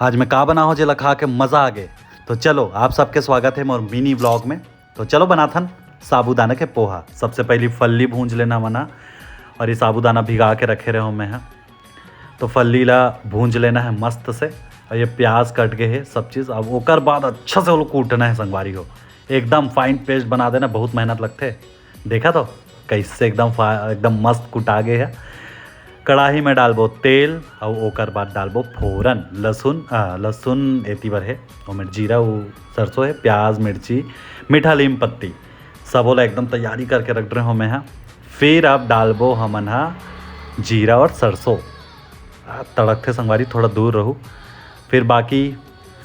आज मैं का बना हो जेला खा के मज़ा आ गए। तो चलो आप सबके स्वागत है मोर मिनी व्लॉग में। तो चलो बनाथन साबूदाना के पोहा। सबसे पहले फल्ली भूंज लेना मना, और ये साबूदाना भिगा के रखे रहे हो मैं। तो फल्ली ला भूंज लेना है मस्त से, और ये प्याज कट के है सब चीज़। अब ओकर बाद अच्छा से वो कूटना है संगवारी हो, एकदम फाइन पेस्ट बना देना। बहुत मेहनत लगते, देखा तो कैसे एकदम मस्त कुटा गए है। कढ़ाई में डालबो तेल और ओकर बाद डालबो फोरन। लहसुन एती बर है, और जीरा सरसों है, प्याज मिर्ची मीठा नीम पत्ती सब वाला एकदम तैयारी करके रख रहे हो मैं। फिर अब डालबो हमन जीरा और सरसों। तड़क थे संगवारी, थोड़ा दूर रहूँ। फिर बाकी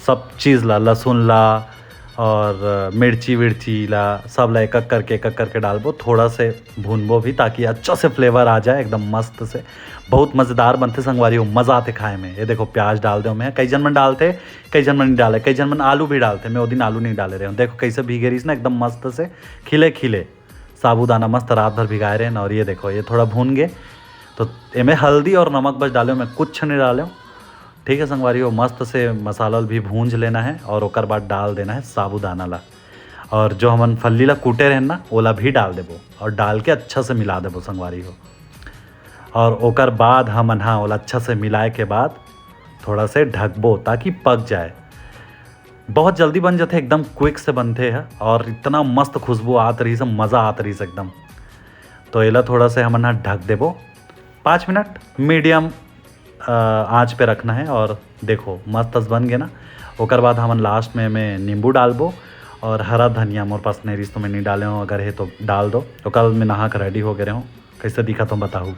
सब चीज़ ला, लहसुन ला और मिर्ची ला सब ला एक एक करके डालबो। थोड़ा से भूनबो भी ताकि अच्छा से फ्लेवर आ जाए एकदम मस्त से। बहुत मज़ेदार बनते संगवारी हो, मज़ा आते खाए में। ये देखो प्याज डाल दो मैं, कई जन मन डालते, कई जन मन नहीं डाले, कई जन मन आलू भी डालते। मैं वो दिन आलू नहीं डाले रहे हूँ। देखो कैसे भीगे रही ना एकदम मस्त से, खिले साबूदाना मस्त रात भर भिगाए रहे। और ये देखो ये थोड़ा भून गए तो इनमें हल्दी और नमक बस डालो, मैं कुछ नहीं डाले। ठीक है संगवारी हो, मस्त से मसाला भी भूंज लेना है और ओकर बाद डाल देना है साबूदाना ला। और जो हमन फल्ली ला कूटे रहन ना ओला भी डाल देबो, और डाल के अच्छा से मिला देबो संगवारी हो। और ओकर बाद हमन ओला अच्छा से मिलाए के बाद थोड़ा से ढकबो ताकि पक जाए। बहुत जल्दी बन जाते, एकदम क्विक से बनते हैं, और इतना मस्त खुशबू आत रही से, मज़ा आत रही से एकदम। तो एला थोड़ा से हमन ढक देबो 5 मिनट मीडियम आँच पे रखना है। और देखो मस्त बन गए ना। ओकर बाद हमन लास्ट में नींबू डालबो और हरा धनिया। मोर पास नहीं रही तो मैं नहीं डाले हूँ, अगर है तो डाल दो। तो कल मैं नहा कर रेडी हो गए हूँ, कैसे दिखा तो बताऊँ।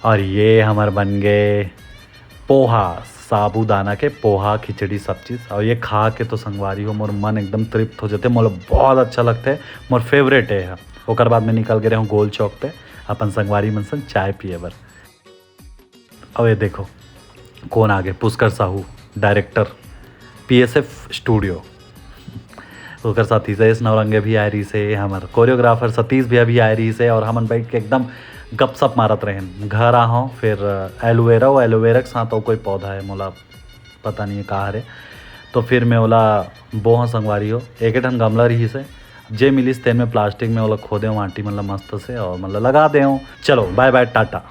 और ये हमार बन गए पोहा, साबूदाना के पोहा खिचड़ी सब चीज़। और ये खा के तो संगवारी हो मोर मन एकदम तृप्त हो जाते, मोला बहुत अच्छा लगता है, मोर फेवरेट है। ओकर बाद में निकल गए हूँ गोल चौक पे अपन संगवारी मन संग चाय पिए बर। और ये देखो कौन आ गए, Pushkar Sahu director PSF studio. ओकर साथ हितेश नवरंगे भी आ रही से, हमार कोरियोग्राफर सतीश भी अभी आ रही से। और हमन बैठ के एकदम गपशप मारत रहे। घर आ फिर एलोवेरा के साथ कोई पौधा है, मोला पता नहीं है कहाँ है। तो फिर मैं ओला बोह संगवारी हो, एक ठन गमला रही से जे मिलिस तेन में प्लास्टिक में ओला खोदे माटी मतलब मस्त से, और मतलब लगा दे। चलो बाय बाय टाटा।